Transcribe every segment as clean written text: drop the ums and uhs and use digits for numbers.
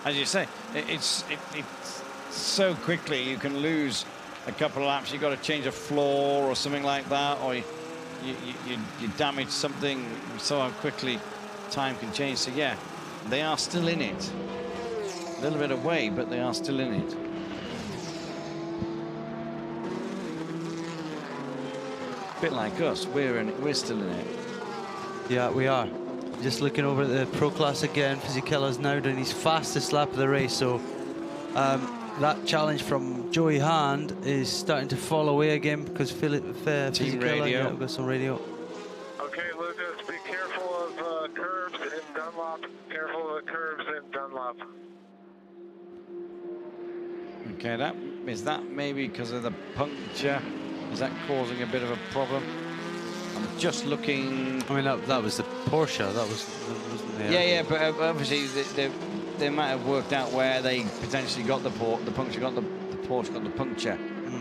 as you say, it's so quickly you can lose a couple of laps. You've got to change a floor or something like that, or you damage something. So how quickly time can change. So yeah, they are still in it. A little bit away, but they are still in it. A bit like us, we're still in it. Yeah, we are. Just looking over at the Pro Class again, Fisichella's now doing his fastest lap of the race, so that challenge from Joey Hand is starting to fall away again because Fisichella, yeah, we've got some radio. Okay, Lucas, be careful of curves in Dunlop. Careful of the curves in Dunlop. Okay, is that maybe because of the puncture? Is that causing a bit of a problem? I'm just looking. I mean, that was the Porsche. That wasn't the yeah, but obviously they might have worked out where they potentially got the puncture, the Porsche got the puncture,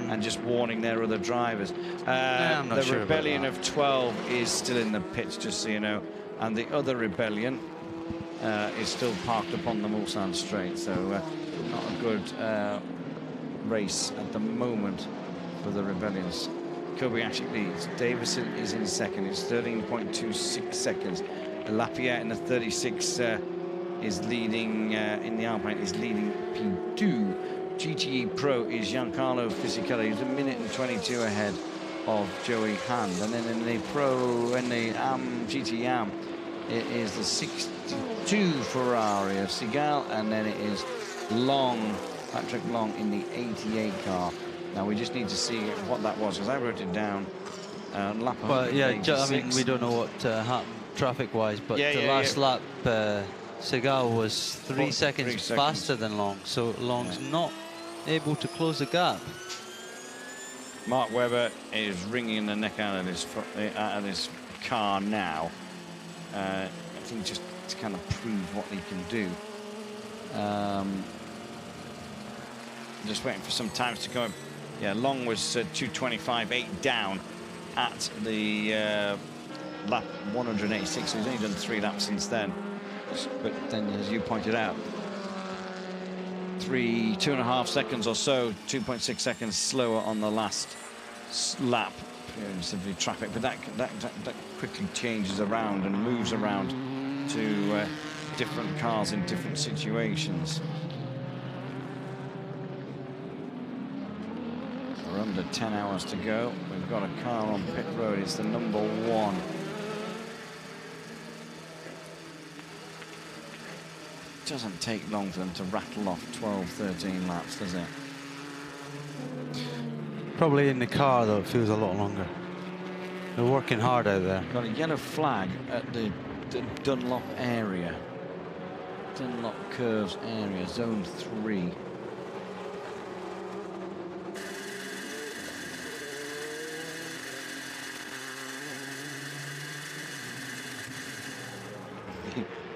and just warning their other drivers. Yeah, I'm not sure Rebellion of 12 is still in the pits, just so you know, and the other Rebellion is still parked up on the Mulsanne straight. So not a good race at the moment for the Rebellions. Kobayashi leads. Davison is in second. It's 13.26 seconds. Lapierre in the 36 is leading in the Alpine. Is leading P2. GTE Pro is Giancarlo Fisichella. He's a minute and 22 ahead of Joey Hand. And then in the Pro and the GT Am, it is the 62 Ferrari of Seagal, and then it is Long, Patrick Long in the 88 car. Now we just need to see what that was, because I wrote it down. Lap. Well, yeah, I mean, we don't know what happened traffic-wise, but the last lap, Seagal was 3 seconds faster than Long, so Long's not able to close the gap. Mark Webber is wringing the neck out of this car now. I think just to kind of prove what he can do. Just waiting for some times to go. Yeah, Long was 2:25.8 down at the lap 186, so he's only done 3 laps since then. But then, as you pointed out, 2.5 seconds or so, 2.6 seconds slower on the last lap. Simply traffic, but that quickly changes around and moves around to different cars in different situations. We're under 10 hours to go. We've got a car on pit road. It's the number 1. It doesn't take long for them to rattle off 12, 13 laps, does it? Probably in the car, though, it feels a lot longer. They're working hard out there. Got a yellow flag at the Dunlop area. Dunlop Curves area, zone 3.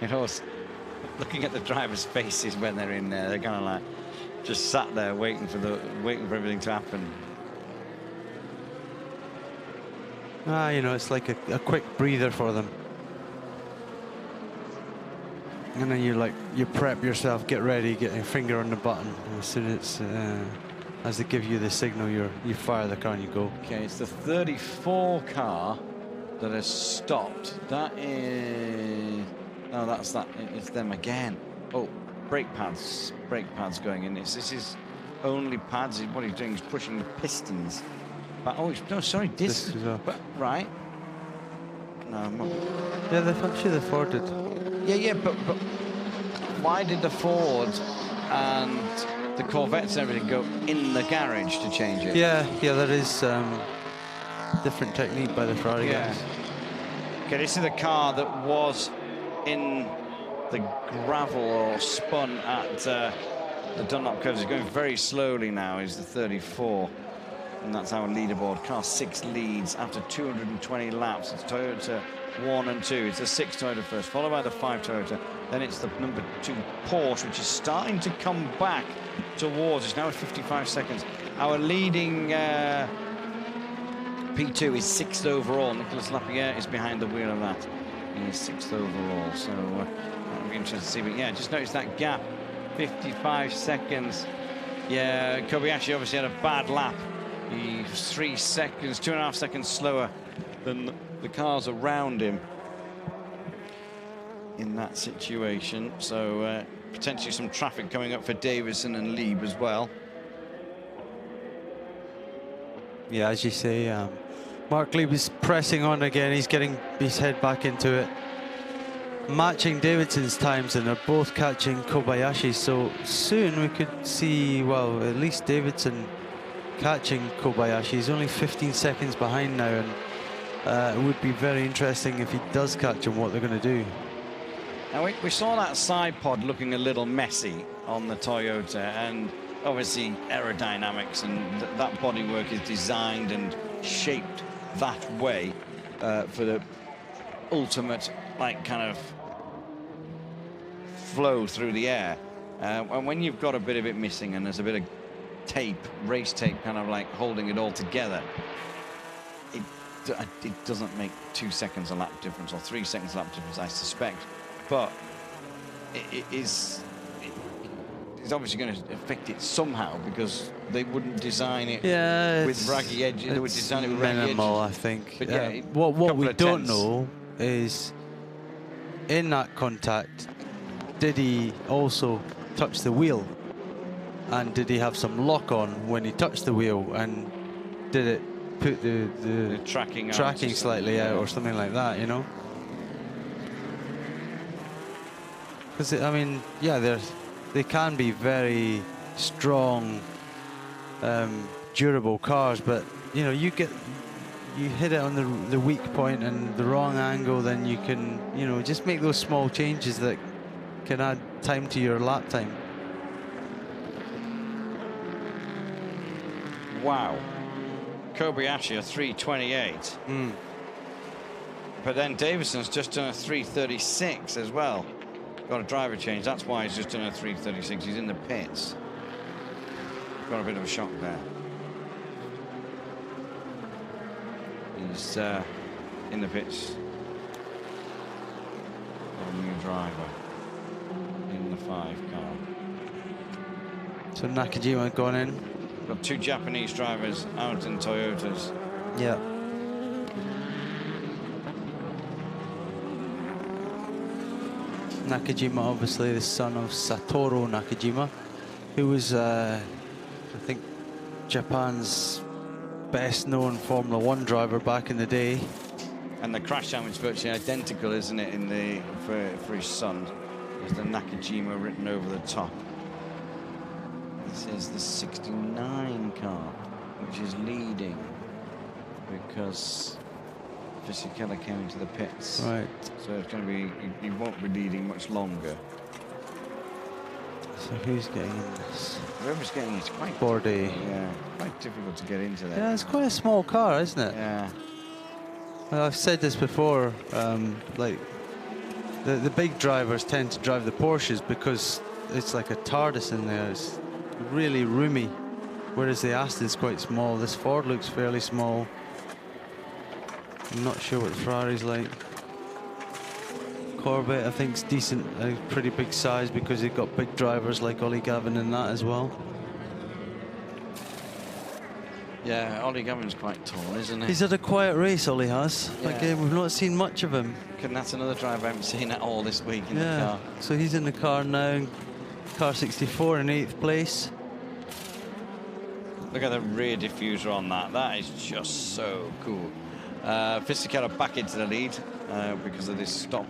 You know, looking at the drivers' faces when they're in there, they're kind of like just sat there waiting for everything to happen. You know, it's like a quick breather for them. And then you prep yourself, get ready, get your finger on the button. As soon as they give you the signal, you fire the car and you go. Okay, it's the 34 car that has stopped. That is... No, that's that. It's them again. Oh, brake pads going in. This is only pads. What he's doing is pushing the pistons. But, oh, no, sorry, this but right. No, yeah, I'm sure the Ford did. Yeah, but why did the Ford and the Corvettes and everything go in the garage to change it? Yeah, that is different technique by the Ferrari guys. Okay, this is the car that was in the gravel or spun at the Dunlop Curves. He's going very slowly now. He's the 34, and that's our leaderboard. Car 6 leads after 220 laps. It's Toyota 1 and 2. It's the 6 Toyota first, followed by the 5 Toyota. Then it's the number 2 Porsche, which is starting to come back towards us. Now at 55 seconds. Our leading P2 is 6th overall. Nicolas Lapierre is behind the wheel of that. He's 6th overall, so that'll be interesting to see. But yeah, just notice that gap. 55 seconds. Yeah, Kobayashi obviously had a bad lap. He's 3 seconds, 2.5 seconds slower than the cars around him in that situation. So potentially some traffic coming up for Davison and Lieb as well. Yeah, as you say, Mark Lieb is pressing on again. He's getting his head back into it. Matching Davidson's times, and they're both catching Kobayashi. So soon we could see, well, at least Davidson catching Kobayashi. He's only 15 seconds behind now, and it would be very interesting if he does catch him, what they're going to do. Now we saw that side pod looking a little messy on the Toyota, and obviously aerodynamics and that bodywork is designed and shaped that way for the ultimate, like, kind of flow through the air. And when you've got a bit of it missing and there's a bit of tape, race tape, kind of like holding it all together, it doesn't make 2 seconds a lap difference or 3 seconds a lap difference, I suspect. But it's obviously going to affect it somehow, because they wouldn't design it with raggy edges. They would design it with raggy edges. Minimal, I think. But yeah, what we don't know is, in that contact, did he also touch the wheel? And did he have some lock on when he touched the wheel? And did it put the tracking slightly out or something like that, you know? Because, I mean, yeah, they can be very strong, durable cars, but, you know, you hit it on the weak point and the wrong angle, then you can, you know, just make those small changes that can add time to your lap time. Wow. Kobayashi a 3:28. But then Davison's just done a 3:36 as well. Got a driver change. That's why he's just done a 3:36. He's in the pits. Got a bit of a shock there. He's in the pits. Got a new driver in the 5 car. So Nakajima gone in. Got 2 Japanese drivers out in Toyotas. Yeah. Nakajima, obviously the son of Satoru Nakajima, who was, I think, Japan's best-known Formula 1 driver back in the day. And the crash time is virtually identical, isn't it, for his son? There's the Nakajima written over the top. This is the 69 car, which is leading because Fisichella came into the pits. Right. So it's going to be, he won't be leading much longer. So who's getting in this? Whoever's getting it's quite Bordy. Yeah, quite difficult to get into there. Yeah, it's quite a small car, isn't it? Yeah. Well, I've said this before, like the big drivers tend to drive the Porsches because it's like a TARDIS in there. It's really roomy, whereas the Aston's quite small. This Ford looks fairly small. I'm not sure what the Ferrari's like. Corvette, I think, is decent, a pretty big size because they've got big drivers like Ollie Gavin and that as well. Yeah, Ollie Gavin's quite tall, isn't he? He's had a quiet race, Ollie has. Yeah. Again, we've not seen much of him. And that's another driver I haven't seen at all this week in the car. So he's in the car now, car 64 in 8th place. Look at the rear diffuser on that. That is just so cool. Fisichella back into the lead because of this stop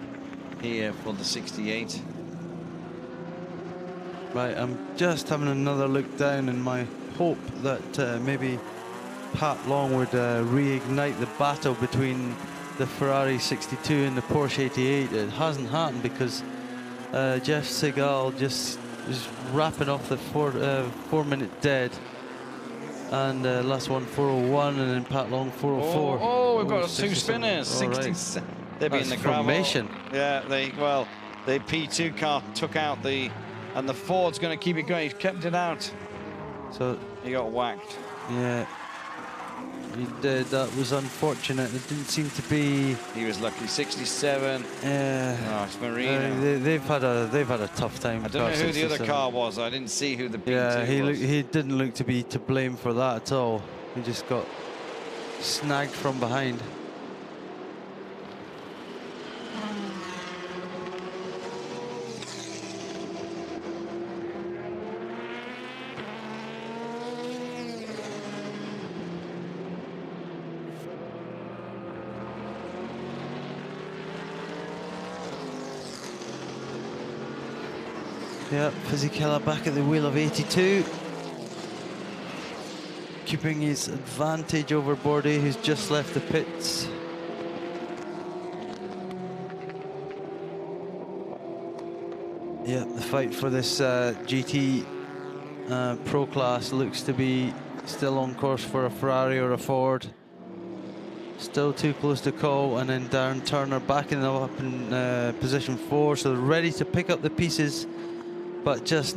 here for the 68. Right, I'm just having another look down in my hope that maybe Pat Long would reignite the battle between the Ferrari 62 and the Porsche 88. It hasn't happened because Jeff Segal just is wrapping off the 4-minute dead. And last one 401, and then Pat Long 404. Oh, we've got 2 spinners. 67. Right. They'll be in the gravel. Formation. Yeah, the P2 car took out and the Ford's going to keep it going. He's kept it out. So he got whacked. Yeah. He did. That was unfortunate. It didn't seem to be. He was lucky. 67. Oh, it's Marino. They've had a tough time. I don't know who the other car was. I didn't see who the P2 was. He didn't look to be to blame for that at all. He just got snagged from behind. Yeah, Fisichella back at the wheel of 82. Keeping his advantage over Bordy, who's just left the pits. Yeah, the fight for this GT Pro class looks to be still on course for a Ferrari or a Ford. Still too close to call, and then Darren Turner backing them up in position 4, so they're ready to pick up the pieces, but just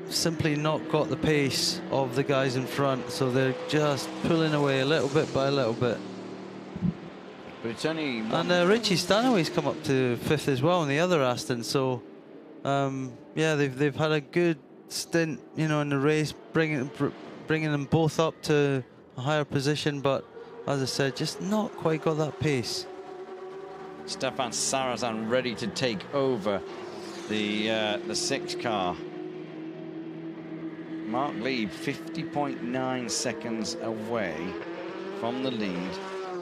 simply not got the pace of the guys in front, so they're just pulling away a little bit by a little bit. But it's only... And Richie Stanaway's come up to 5th as well in the other Aston, so yeah, they've had a good stint, you know, in the race, bringing them both up to a higher position, but as I said, just not quite got that pace. Stefan Sarrazin ready to take over the 6 car. Mark Lieb 50.9 seconds away from the lead.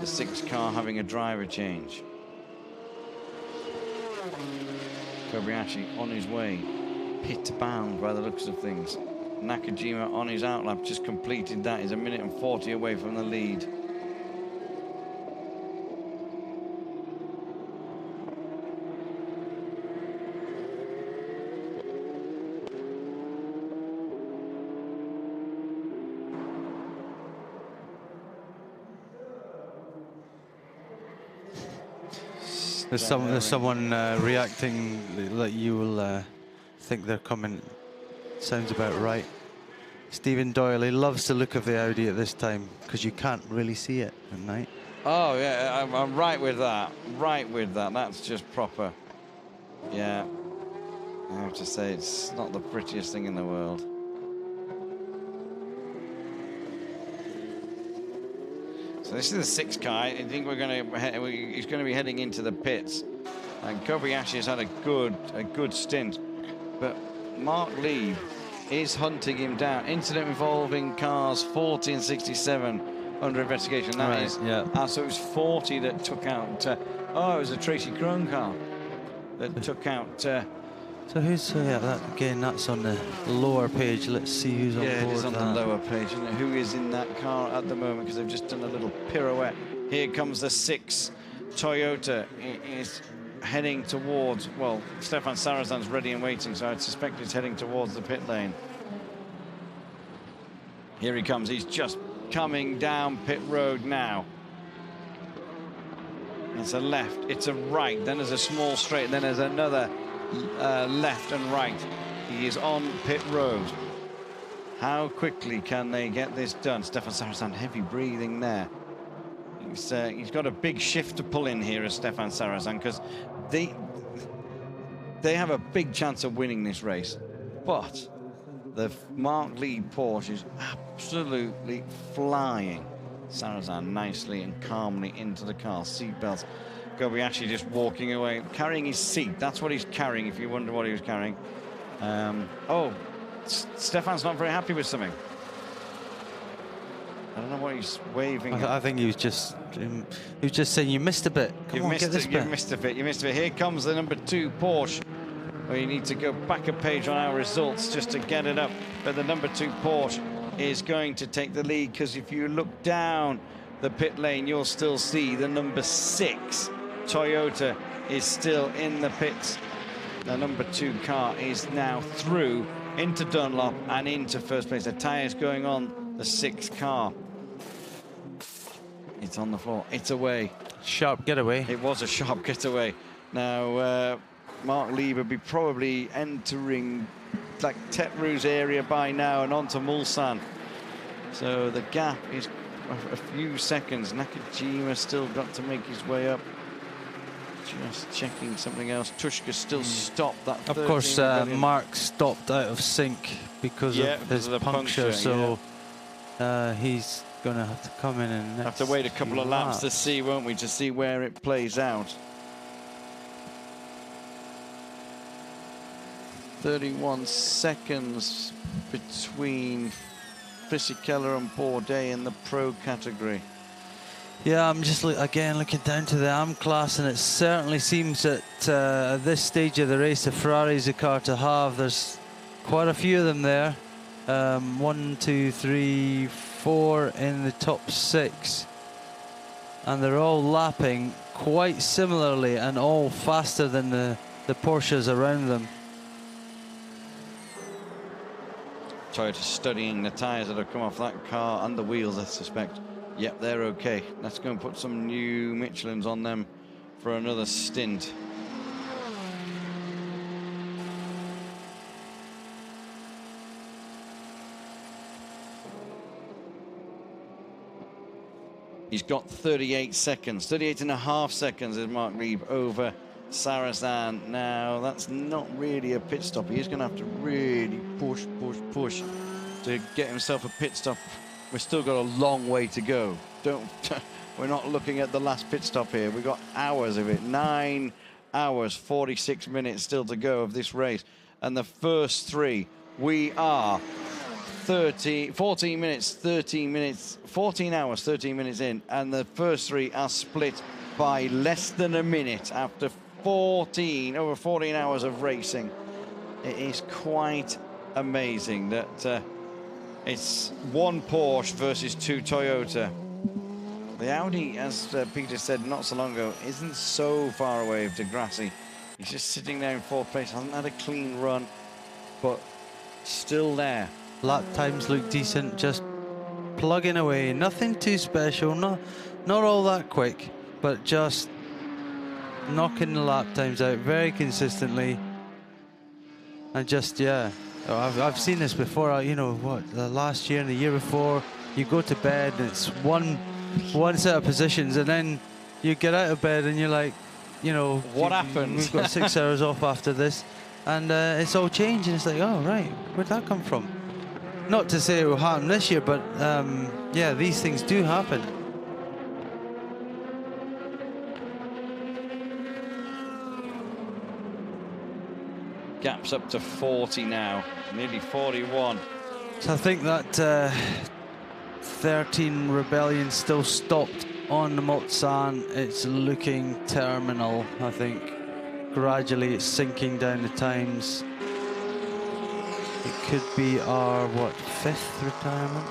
The 6 car having a driver change. Kobayashi on his way, pit bound by the looks of things. Nakajima on his outlap, just completed that. He's 1 minute and 40 away from the lead. There's someone reacting that you will think they're coming. Sounds about right. Stephen Doyle, he loves the look of the Audi at this time because you can't really see it at night. Oh yeah, I'm right with that. Right with that. That's just proper. Yeah, I have to say it's not the prettiest thing in the world. So this is the 6 car. I think he's going to be heading into the pits. And Kobayashi has had a good stint, but Mark Lieb is hunting him down. Incident involving cars 40 and 67 under investigation. That is, yeah. So it was 40 that took out. It was a Tracy Crone car that took out. So who's again? That's on the lower page. Let's see who's on board. Yeah, it is on the lower page. Isn't it? Who is in that car at the moment? Because they've just done a little pirouette. Here comes the 6 Toyota. It is heading towards. Well, Stefan Sarrazin's ready and waiting, so I'd suspect it's heading towards the pit lane. Here he comes. He's just coming down pit road now. It's a left. It's a right. Then there's a small straight. Then there's another. Left and right. He is on pit road. How quickly can they get this done? Stefan Sarrazin, heavy breathing there. He's got a big shift to pull in here as Stefan Sarrazin, because they have a big chance of winning this race. But the Mark Lieb Porsche is absolutely flying. Sarrazin nicely and calmly into the car. Seatbelts. Kobayashi just walking away, carrying his seat. That's what he's carrying, if you wonder what he was carrying. Stefan's not very happy with something. I don't know what he's waving. I think he was just saying, you missed a bit. Come on, get this bit. You missed a bit. You missed a bit. Here comes the number 2 Porsche. Well, you need to go back a page on our results just to get it up. But the number 2 Porsche is going to take the lead, because if you look down the pit lane, you'll still see the number 6 Toyota is still in the pits. The number 2 car is now through into Dunlop and into first place. The tyres going on the 6 car. It's on the floor. It's away. Sharp getaway. It was a sharp getaway. Now, Mark Lieb will be probably entering like Tetru's area by now and onto Mulsanne. So the gap is a few seconds. Nakajima still got to make his way up. Just checking something else. Tushka still stopped that. Of course, Mark stopped out of sync because of his puncture, so he's going to have to come in and have to wait a couple of laps to see, won't we, to see where it plays out. 31 seconds between Fisichella and Bourdais in the pro category. Yeah, I'm just again looking down to the AM class, and it certainly seems that at this stage of the race, the Ferrari's a car to have. There's quite a few of them there. 1, 2, 3, 4 in the top 6, and they're all lapping quite similarly and all faster than the Porsches around them. Toyota studying the tyres that have come off that car and the wheels, I suspect. Yep, they're okay. Let's go and put some new Michelins on them for another stint. He's got 38 seconds, 38 and a half seconds is Mark Reeve over Sarrazin. Now, that's not really a pit stop. He's going to have to really push to get himself a pit stop. We've still got a long way to go. We're not looking at the last pit stop here. We've got hours of it. 9 hours, 46 minutes still to go of this race. And the first 3, we are 14 hours, 13 minutes in. And the first 3 are split by less than a minute after over 14 hours of racing. It is quite amazing that it's 1 Porsche versus 2 Toyota. The Audi, as Peter said not so long ago, isn't so far away of Di Grassi. He's just sitting there in 4th place, hasn't had a clean run, but still there. Lap times look decent, just plugging away. Nothing too special, not all that quick, but just knocking the lap times out very consistently. And just, yeah, I've seen this before. You know what? The last year and the year before, you go to bed and it's one set of positions, and then you get out of bed and you're like, you know, what happened? We've got 6 hours off after this, and it's all changed. And it's like, oh right, where'd that come from? Not to say it will happen this year, but yeah, these things do happen. Gaps up to 40 now, nearly 41. So I think that 13 Rebellion still stopped on the Mulsanne. It's looking terminal, I think. Gradually it's sinking down the times. It could be our, what, 5th retirement?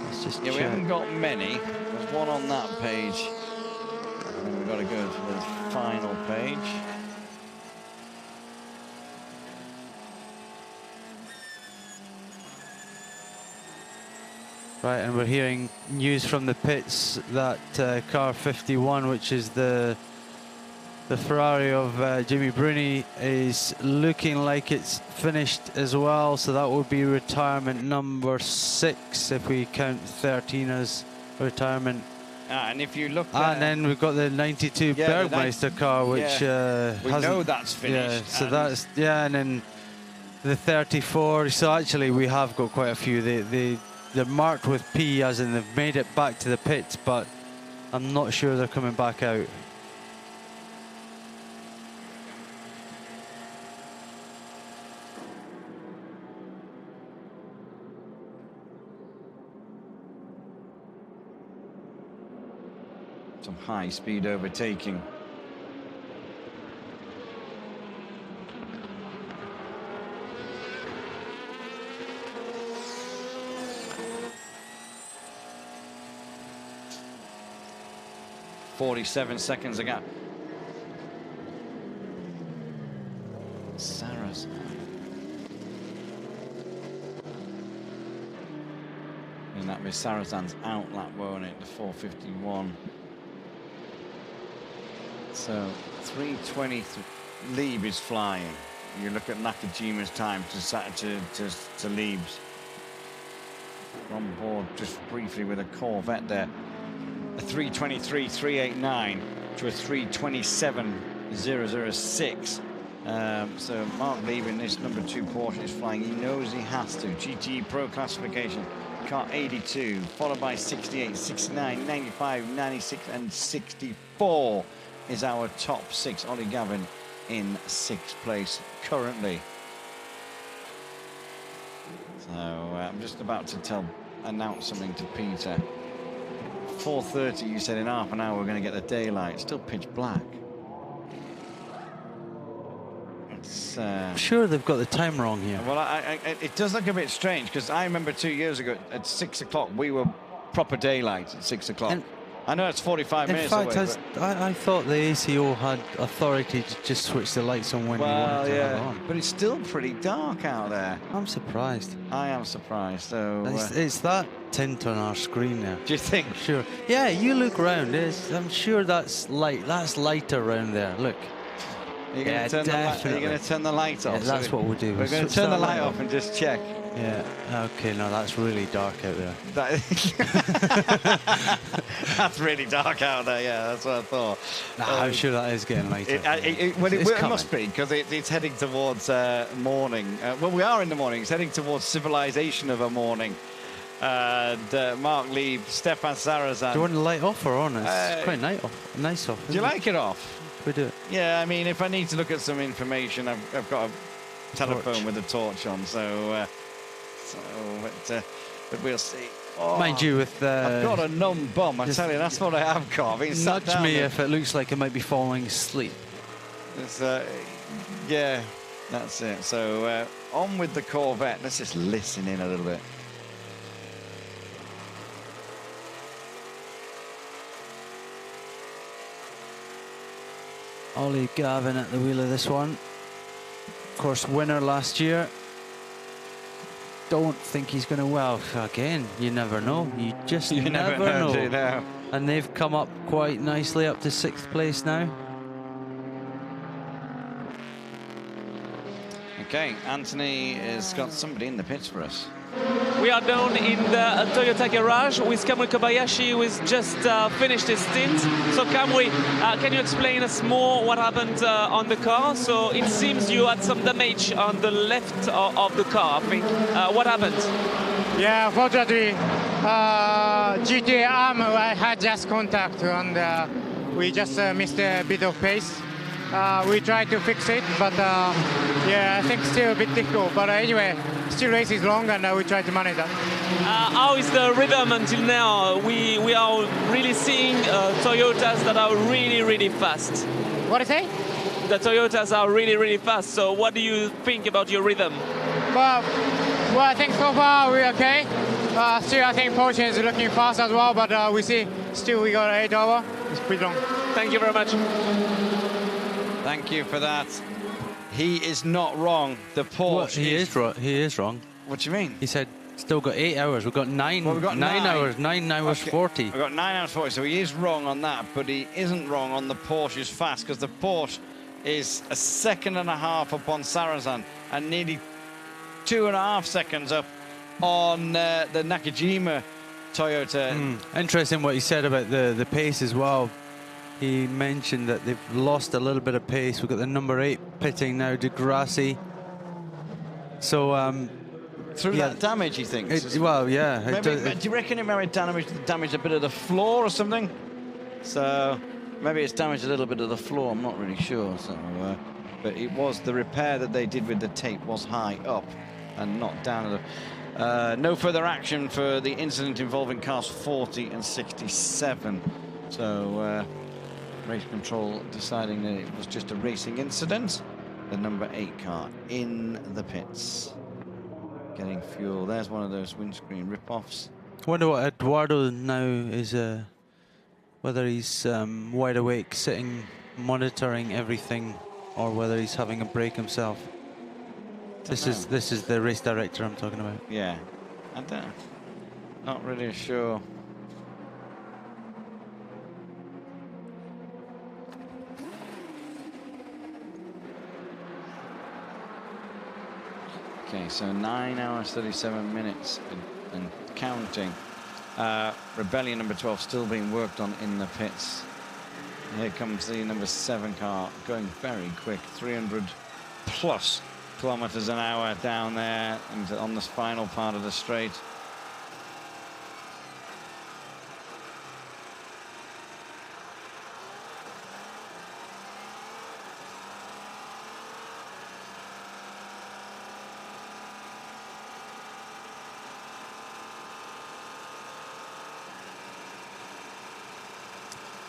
Let's just check. We haven't got many. There's one on that page. And then we've got to go to the final page. Right, and we're hearing news from the pits that car 51, which is the Ferrari of Jimmy Bruni, is looking like it's finished as well. So that would be retirement number 6 if we count 13 as retirement. And if you look, and then we've got the 92 Bergmeister car, which we know that's finished. Yeah, so that's and then the 34. So actually, we have got quite a few. They're marked with P, as in they've made it back to the pits, but I'm not sure they're coming back out. Some high-speed overtaking. .47 seconds a gap. Sarrazin. And that was Sarrazin's outlap, won't it? The 4:51. So 3:20. Lieb is flying. You look at Nakajima's time to Lieb's. on board just briefly with a Corvette there. A 323.389 to a 327.006. So Mark Lieb in this number 2 Porsche is flying. He knows he has to. GTE Pro classification, car 82, followed by 68, 69, 95, 96, and 64 is our top 6. Ollie Gavin in 6th place currently. So I'm just about to announce something to Peter. 4:30, you said in half an hour we're going to get the daylight. Still pitch black. I'm sure they've got the time wrong here. Well, it does look a bit strange because I remember 2 years ago at 6 o'clock we were proper daylight at 6 o'clock. I know it's 45 minutes away. In fact, I thought the ACO had authority to just switch the lights on when you wanted to have it on. But it's still pretty dark out there. I'm surprised. I am surprised. So it's that tint on our screen there. Do you think? Sure. Yeah, you look round. I'm sure that's light. That's lighter around there. Look. You're going to turn the light off. Yeah, that's what we'll do. We're going to turn the light off and just check. Yeah. Okay. No, that's really dark out there. That's really dark out there. Yeah, that's what I thought. I'm sure that is getting lighter. It must be because it's heading towards morning. Well, we are in the morning. It's heading towards civilization of a morning. And Mark Lieb, Stefan Sarazan. Do you want the light off or on? It's quite nice off. Do you like it off? We do it. Yeah, I mean, if I need to look at some information, I've got a telephone with a torch on, but we'll see. Oh, mind you, with I've got a numb bum. I tell you, that's what I have got. Nudge me if it looks like I might be falling asleep. Yeah, that's it. So on with the Corvette. Let's just listen in a little bit. Ollie Gavin at the wheel of this one. Of course, winner last year. Don't think he's going to, well, again, you never know. You just never know. Do you know. And they've come up quite nicely up to 6th place now. Okay, Anthony has got somebody in the pits for us. We are down in the Toyota garage with Kamui Kobayashi, who has just finished his stint. So Kamui, can you explain us more what happened on the car? So it seems you had some damage on the left of the car, I think. What happened? Yeah, unfortunately, GTA arm, I had just contact and we just missed a bit of pace. We tried to fix it, but yeah, I think still a bit difficult. But anyway, still race is long and we try to manage that. How is the rhythm until now? We are really seeing Toyotas that are really, really fast. What do you say? The Toyotas are really, really fast. So what do you think about your rhythm? Well, I think so far we're okay. Still, I think Porsche is looking fast as well, but we see still we got 8 hours. It's pretty long. Thank you very much. Thank you for that. He is not wrong. The Porsche He is wrong. What do you mean? He said still got 8 hours. We've got 9. Well, we've got 9 hours. 9 hours 40. We've got 9 hours 40. So he is wrong on that, but he isn't wrong on the Porsche's fast because the Porsche is a second and a half up on Sarazan and nearly 2.5 seconds up on the Nakajima Toyota. Interesting what he said about the pace as well. He mentioned that they've lost a little bit of pace. We've got the number 8 pitting now, Degrassi. So through that damage, he thinks. Well, yeah. Do you reckon it may damage a bit of the floor or something? So maybe it's damaged a little bit of the floor. I'm not really sure. So, but it was the repair that they did with the tape was high up and not down. No further action for the incident involving cars 40 and 67. So. Race control deciding that it was just a racing incident. The number 8 car in the pits. Getting fuel. There's one of those windscreen rip-offs. I wonder what Eduardo now is, whether he's wide awake, sitting, monitoring everything, or whether he's having a break himself. This is the race director I'm talking about. Yeah. I don't. Not really sure. Okay, so 9 hours 37 minutes. and counting. Rebellion number 12 still being worked on in the pits. Here comes the number 7 car, going very quick, 300 plus kilometers an hour down there and on this final part of the straight.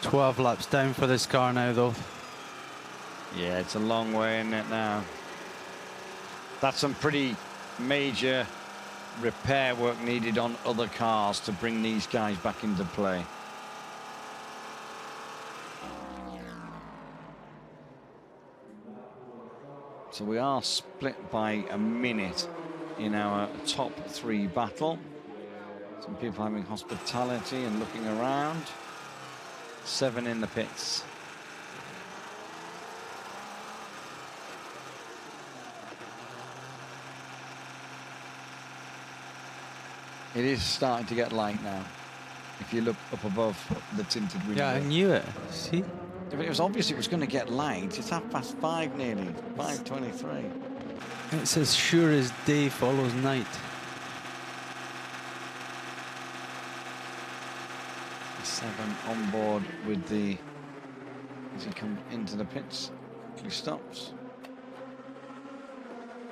"12 laps down for this car now, though." Yeah, it's a long way in it now. That's some pretty major repair work needed on other cars to bring these guys back into play. So we are split by a minute in our top 3 battle. Some people having hospitality and looking around. 7 in the pits. It is starting to get light now. If you look up above the tinted window. Yeah, I knew it. See? It was obvious it was going to get light. It's 5:30 nearly, 5:23. It's as sure as day follows night. 7 on board with the, as he comes into the pits, quickly stops.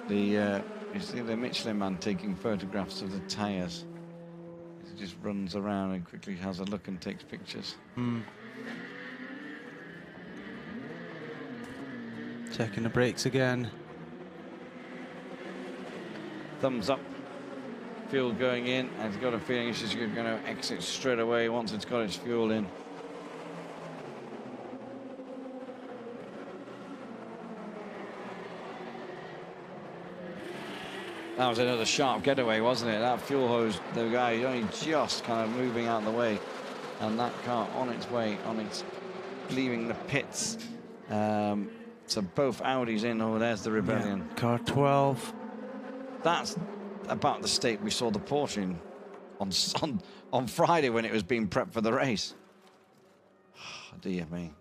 You see the Michelin man taking photographs of the tyres. He just runs around and quickly has a look and takes pictures. Checking the brakes again. Thumbs up. Fuel going in. I've got a feeling it's just going to exit straight away once it's got its fuel in. That was another sharp getaway, wasn't it? That fuel hose, the guy only just kind of moving out of the way, and that car on its way, leaving the pits. So both Audis in. Oh, there's the Rebellion. Yeah, car 12. That's about the state we saw the Porsche in on Friday when it was being prepped for the race. Oh, dear me.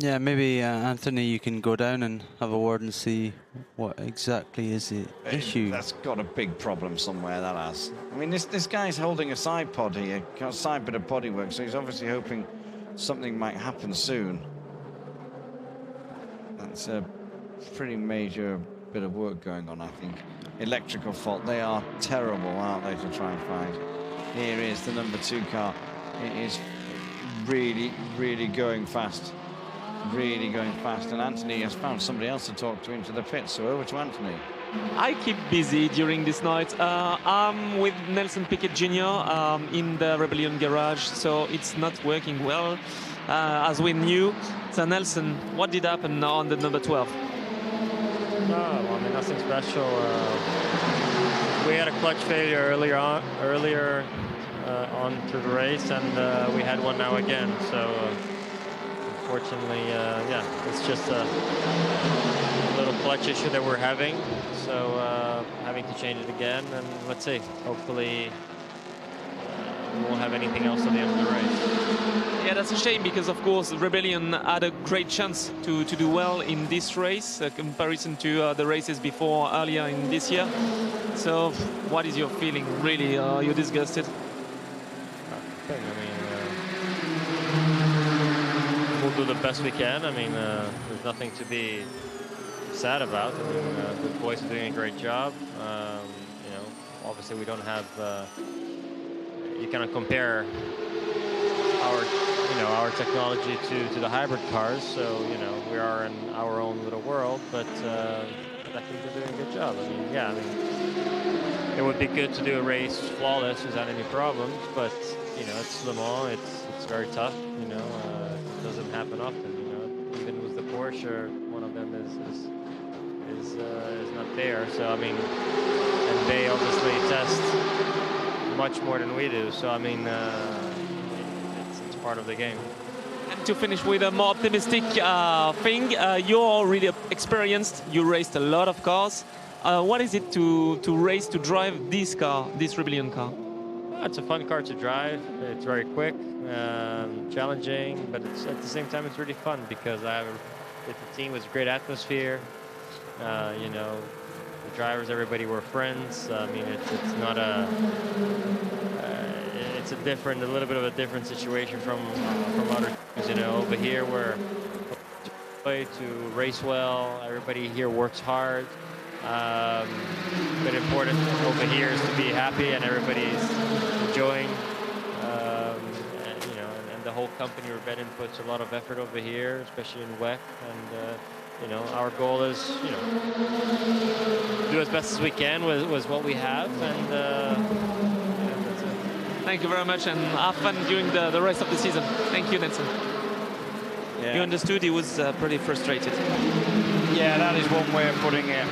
Yeah, maybe Anthony, you can go down and have a word and see what exactly is the issue. That's got a big problem somewhere, that has. I mean, this guy's holding a side pod here, a side bit of bodywork, so he's obviously hoping something might happen soon. That's a pretty major bit of work going on, I think. Electrical fault. They are terrible, aren't they, to try and find. Here is the number 2 car. It is really, really going fast. Really going fast, and Anthony has found somebody else to talk to into the pit, so over to Anthony. I keep busy during this night. I'm with Nelson Piquet Jr. In the Rebellion garage, so it's not working well, as we knew. So Nelson, what did happen on the number 12? No, I mean, nothing special. We had a clutch failure earlier on through the race, and we had one now again, so unfortunately, yeah, it's just a little clutch issue that we're having, so having to change it again, and let's see, hopefully we won't have anything else at the end of the race. Yeah, that's a shame, because of course Rebellion had a great chance to do well in this race, in comparison to the races before earlier in this year. So what is your feeling, really? You're disgusted? We'll do the best we can. I mean, there's nothing to be sad about. I mean, the boys are doing a great job. You know, obviously we don't have. You cannot compare our technology to the hybrid cars. So you know, we are in our own little world. But I think they're doing a good job. I mean, yeah. I mean, it would be good to do a race flawless without any problems. But you know, it's Le Mans. It's very tough. You know. Doesn't happen often, you know. Even with the Porsche, one of them is not there. So I mean, and they obviously test much more than we do. So I mean, it's part of the game. And to finish with a more optimistic thing, you're really experienced. You raced a lot of cars. What is it to race, to drive this car, this Rebellion car? It's a fun car to drive. It's very quick, challenging, but it's at the same time it's really fun because with the team was a great atmosphere. You know, the drivers, everybody were friends. I mean, it's not it's a little bit of a different situation from other teams. You know, over here we're to race well. Everybody here works hard. But important over here is to be happy and everybody's enjoying. And, you know, and the whole company, Rebellion, puts a lot of effort over here, especially in WEC. And you know, our goal is, you know, do as best as we can with what we have. And yeah, that's it. Thank you very much, and have fun during the rest of the season. Thank you, Nelson. Yeah. You understood he was pretty frustrated. Yeah, that is one way of putting it.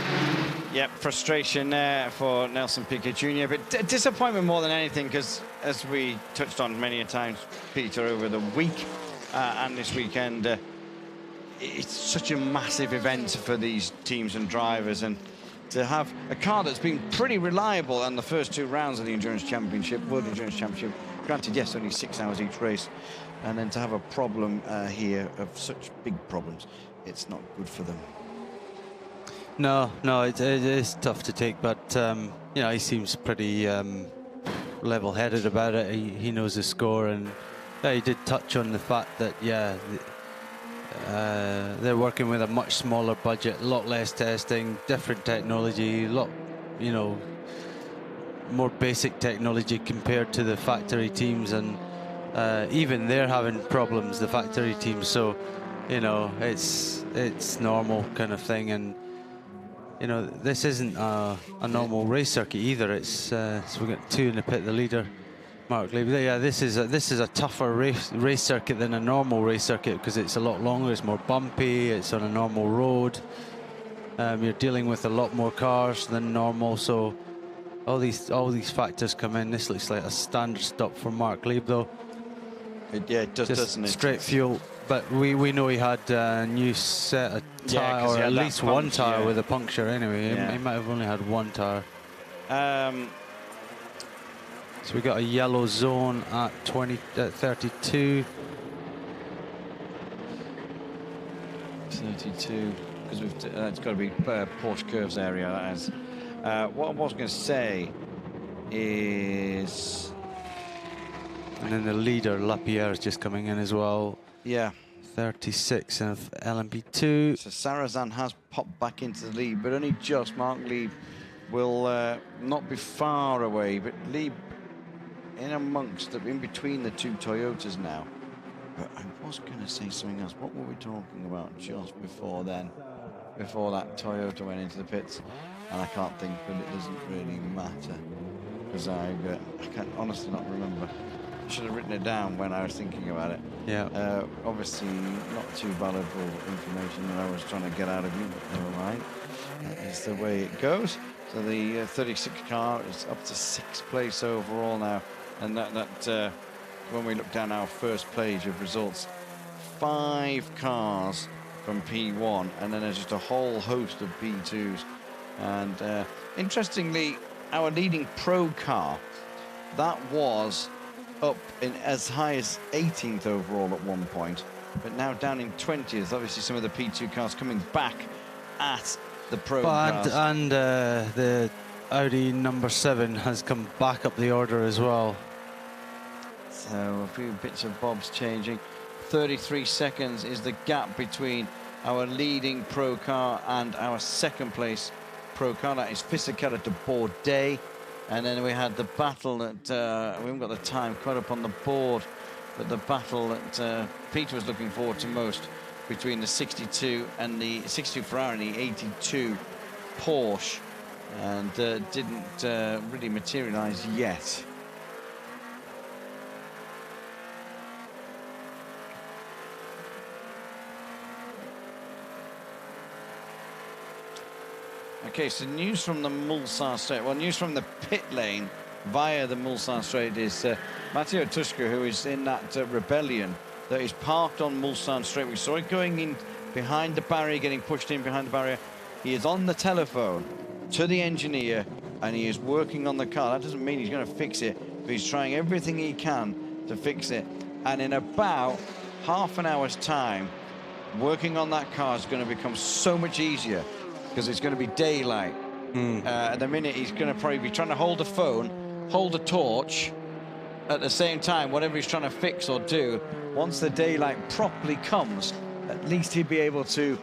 Yep, frustration there for Nelson Piquet Jr. But disappointment more than anything, because as we touched on many a times, Peter, over the week and this weekend, it's such a massive event for these teams and drivers, and to have a car that's been pretty reliable on the first 2 rounds of the Endurance Championship, World Endurance Championship, granted, yes, only 6 hours each race, and then to have a problem here of such big problems, it's not good for them. No, it is tough to take, but you know, he seems pretty level-headed about it. He knows the score, and yeah, he did touch on the fact that they're working with a much smaller budget, a lot less testing, different technology, a lot, you know, more basic technology compared to the factory teams, and even they're having problems, the factory teams. So, you know, it's normal kind of thing, and you know, this isn't a normal race circuit either. It's so we got 2 in the pit. The leader, Mark Lieb. Yeah, this is a tougher race circuit than a normal race circuit because it's a lot longer. It's more bumpy. It's on a normal road. You're dealing with a lot more cars than normal. So all these factors come in. This looks like a standard stop for Mark Lieb, though. Yeah, it does, doesn't it? Straight fuel. But we know he had a new set of tyre, or at least one tyre with a puncture anyway. Yeah. He might have only had one tyre. So we got a yellow zone at 32. 32, because it's got to be Porsche curves area. That is. What I was going to say is, and then the leader Lapierre is just coming in as well. Yeah. 36 of LMP2. So Sarrazin has popped back into the lead, but only just. Mark Lieb will not be far away, but Lieb in between the 2 Toyotas now. But I was going to say something else. What were we talking about just before then? Before that Toyota went into the pits, and I can't think, but it doesn't really matter because I can't honestly not remember. I should have written it down when I was thinking about it. Yeah. Obviously, not too valuable information that I was trying to get out of you, but never mind. That is the way it goes. So the 36 car is up to 6th place overall now, and that when we look down our first page of results, 5 cars from P1, and then there's just a whole host of P2s. And interestingly, our leading pro car, that was up in as high as 18th overall at one point, but now down in 20th. Obviously, some of the P2 cars coming back at the pro cars. And the Audi number 7 has come back up the order as well. So a few bits of bobs changing. 33 seconds is the gap between our leading pro car and our 2nd place pro car. That is Fisichella de Bourdais. And then we had the battle that, we haven't got the time quite up on the board, but the battle that Peter was looking forward to most between the 62 and the 62 Ferrari and the 82 Porsche, and didn't really materialize yet. Okay, so news from the Mulsanne Straight. Well, news from the pit lane via the Mulsanne Straight is Matteo Tuska, who is in that Rebellion that is parked on Mulsanne Straight. We saw it going in behind the barrier, getting pushed in behind the barrier. He is on the telephone to the engineer and he is working on the car. That doesn't mean he's going to fix it, but he's trying everything he can to fix it. And in about half an hour's time, working on that car is going to become so much easier because it's going to be daylight. At the minute, he's going to probably be trying to hold the phone, hold the torch at the same time, whatever he's trying to fix or do. Once the daylight properly comes, at least he'll be able to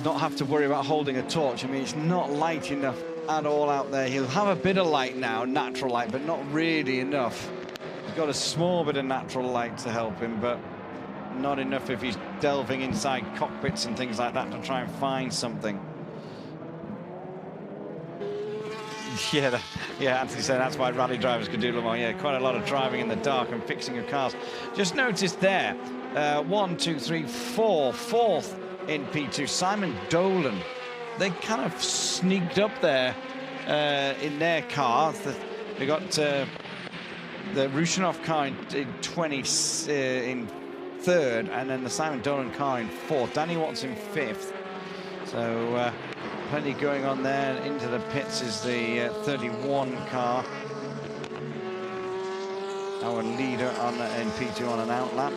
not have to worry about holding a torch. I mean, it's not light enough at all out there. He'll have a bit of light now, natural light, but not really enough. He's got a small bit of natural light to help him, but not enough if he's delving inside cockpits and things like that to try and find something. Yeah, Anthony said that's why rally drivers could do Le Mans. Yeah, quite a lot of driving in the dark and fixing of cars. Just noticed there, 1, 2, 3, 4, fourth in P2, Simon Dolan. They kind of sneaked up there in their car. They got the Rushanov car in 3rd, and then the Simon Dolan car in 4th. Danny Watts in 5th. So plenty going on there. Into the pits is the 31 car. Our leader on in P2 on an outlap.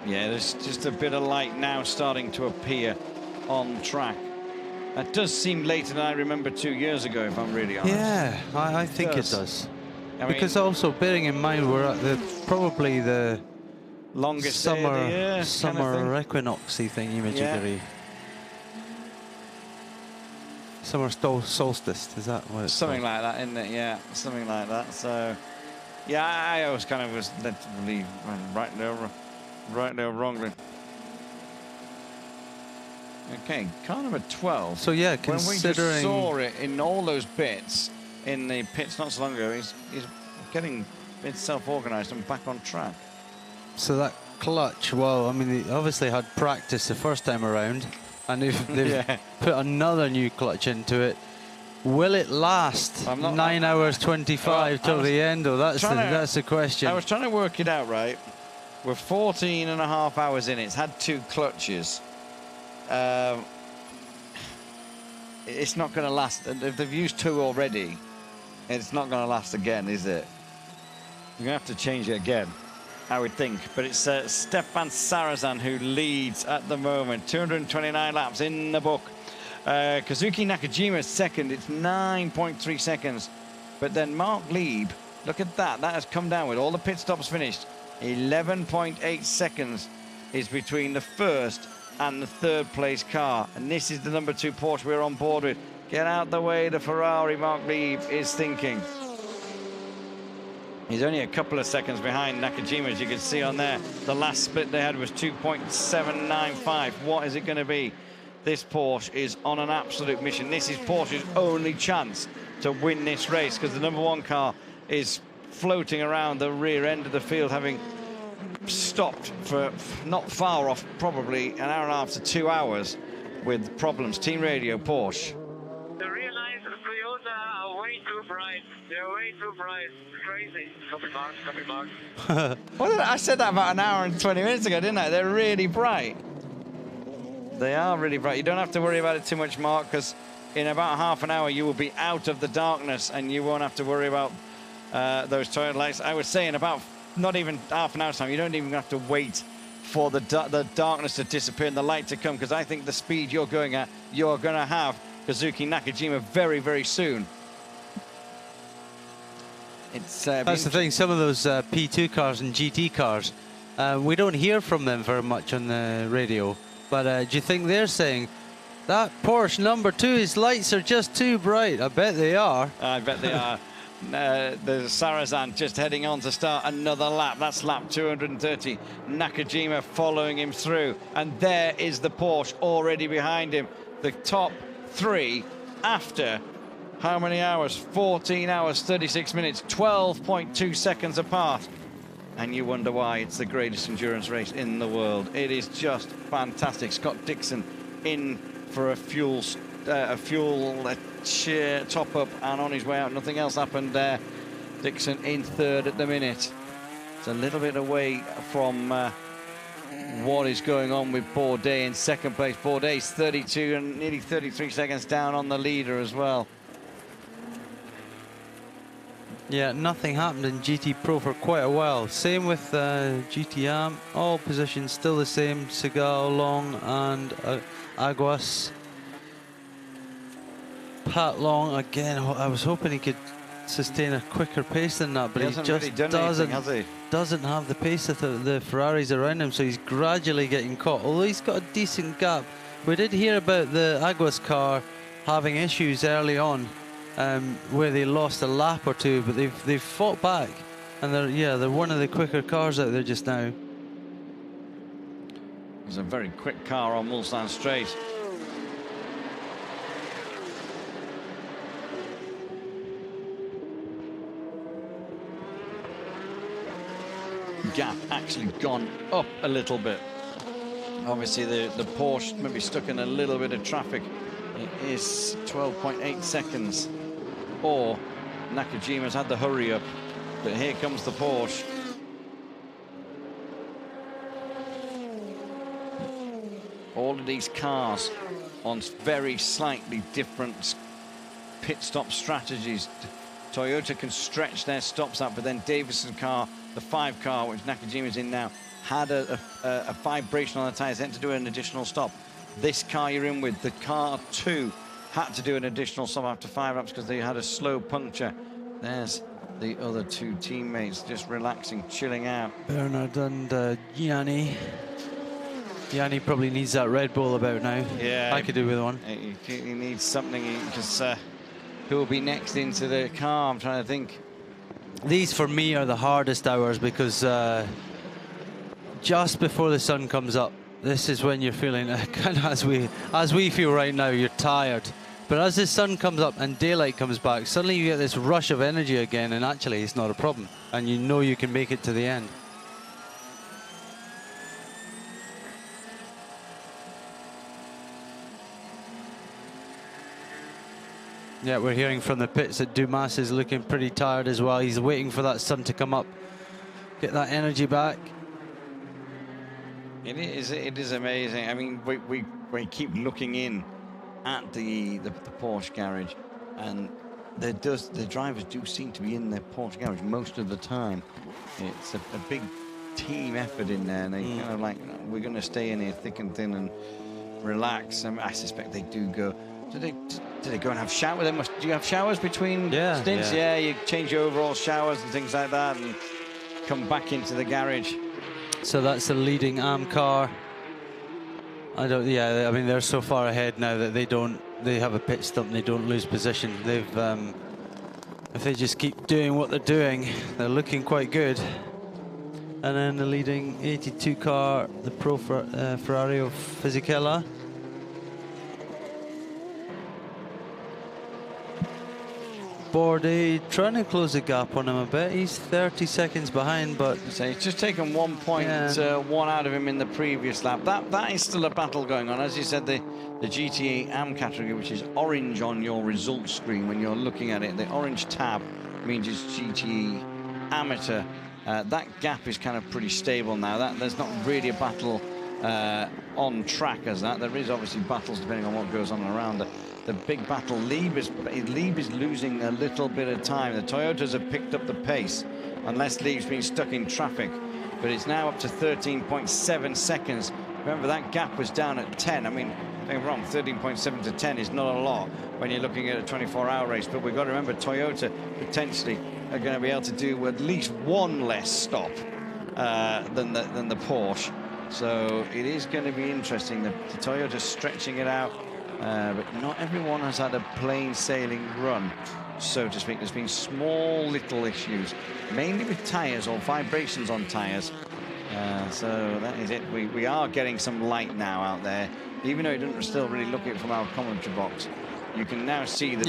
Yeah, there's just a bit of light now starting to appear on track. That does seem later than I remember 2 years ago, if I'm really honest. Yeah, I think it does. I mean, because also, bearing in mind, we're at probably the longest summer, day of the year, summer equinox-y thingy-majiggery. Yeah. Summer solstice, is that what it's something called? like that, isn't it? Yeah, something like that. So, yeah, I always kind of was led to believe right there, wrongly. Okay, car number 12. So yeah, considering when we just saw it in all those bits in the pits not so long ago, he's getting himself organised and back on track. So that clutch, well, I mean, they obviously had practice the first time around, and they've put another new clutch into it. Will it last 9 hours 25 till the end? Or that's the question. I was trying to work it out, right? We're 14 and a half hours in. It's had 2 clutches. It's not going to last. If they've used 2 already, it's not going to last again, is it? You're going to have to change it again, I would think. But it's Stefan Sarrazin who leads at the moment. 229 laps in the book. Kazuki Nakajima is second. It's 9.3 seconds. But then Mark Lieb, look at that. That has come down with all the pit stops finished. 11.8 seconds is between the first and the 3rd place car. And this is the number 2 Porsche we're on board with. Get out the way, the Ferrari, Mark Lieb is thinking. He's only a couple of seconds behind Nakajima, as you can see on there. The last split they had was 2.795. What is it going to be? This Porsche is on an absolute mission. This is Porsche's only chance to win this race, because the number 1 car is floating around the rear end of the field, having stopped for not far off, probably an hour and a half to 2 hours with problems. Team Radio, Porsche. The realized Toyota are way too bright. They're way too bright. Crazy. Copy marks. Well, I said that about an hour and 20 minutes ago, didn't I? They're really bright. They are really bright. You don't have to worry about it too much, Mark, because in about half an hour you will be out of the darkness and you won't have to worry about those Toyota lights. I would say in about not even half an hour's time, you don't even have to wait for the darkness to disappear and the light to come, because I think the speed you're going at, you're going to have Kazuki Nakajima very, very soon. That's the thing, some of those P2 cars and GT cars, we don't hear from them very much on the radio. But do you think they're saying, that Porsche number 2, his lights are just too bright? I bet they are. I bet they are. The Sarrazin just heading on to start another lap. That's lap 230. Nakajima following him through. And there is the Porsche already behind him. The top 3 after how many hours? 14 hours, 36 minutes, 12.2 seconds apart. And you wonder why it's the greatest endurance race in the world. It is just fantastic. Scott Dixon in for a fuel top up and on his way out. Nothing else happened there. Dixon in 3rd at the minute. It's a little bit away from what is going on with Bourdais in second place. Bourdais 32 and nearly 33 seconds down on the leader as well. Yeah, nothing happened in GT Pro for quite a while. Same with GT Am. All positions still the same. Segal, Long, and Aguas. Pat Long again. I was hoping he could sustain a quicker pace than that, but he just really done anything, has he? doesn't have the pace of the Ferraris around him, so he's gradually getting caught. Although he's got a decent gap. We did hear about the Aguas car having issues early on, where they lost a lap or two, but they've fought back, and they're one of the quicker cars out there just now. It's a very quick car on Mulsanne Straight. Gap actually gone up a little bit. Obviously the Porsche maybe stuck in a little bit of traffic. It is 12.8 seconds, or Nakajima's had the hurry up, but here comes the Porsche. All of these cars on very slightly different pit stop strategies. Toyota can stretch their stops out, but then Davison's car, the 5 car, which Nakajima's in now, had a vibration on the tyres, had to do an additional stop. This car you're in with, the car 2, had to do an additional stop after 5 laps because they had a slow puncture. There's the other 2 teammates just relaxing, chilling out. Bernard and Gianni. Gianni probably needs that Red Bull about now. Yeah, I could do with one. He needs something, because who will be next into the car? I'm trying to think. These for me are the hardest hours because just before the sun comes up, this is when you're feeling kind of as we feel right now. You're tired, but as the sun comes up and daylight comes back, suddenly you get this rush of energy again, and actually it's not a problem, and you know you can make it to the end. Yeah, we're hearing from the pits that Dumas is looking pretty tired as well. He's waiting for that sun to come up, get that energy back. It is amazing. I mean, we keep looking in at the Porsche garage, and the drivers do seem to be in their Porsche garage most of the time. It's a big team effort in there, and they kind of like, we're going to stay in here thick and thin and relax. I suspect they do go. Do they go and have showers? Do you have showers between stints? Yeah, you change your overall showers and things like that, and come back into the garage. So that's the leading Am car. I mean, they're so far ahead now that they have a pit stop and they don't lose position. They've, if they just keep doing what they're doing, they're looking quite good. And then the leading 82 car, the Pro Ferrari of Fisichella. Bourdais trying to close the gap on him a bit. He's 30 seconds behind, but so he's just taken 1 point, one out of him in the previous lap. That is still a battle going on. As you said, the GT Am category, which is orange on your results screen when you're looking at it, the orange tab means it's GT Amateur. That gap is kind of pretty stable now. There's not really a battle on track as that. There is obviously battles depending on what goes on around the big battle. Lieb is losing a little bit of time. The Toyotas have picked up the pace, unless Lieb's been stuck in traffic. But it's now up to 13.7 seconds. Remember, that gap was down at 10. I mean, don't get me wrong, 13.7 to 10 is not a lot when you're looking at a 24-hour race. But we've got to remember, Toyota potentially are going to be able to do at least one less stop than the Porsche. So it is going to be interesting. The Toyota stretching it out. But not everyone has had a plain sailing run, so to speak. There's been small little issues, mainly with tyres or vibrations on tyres. So that is it. We are getting some light now out there, even though you didn't still really look at it from our commentary box. You can now see the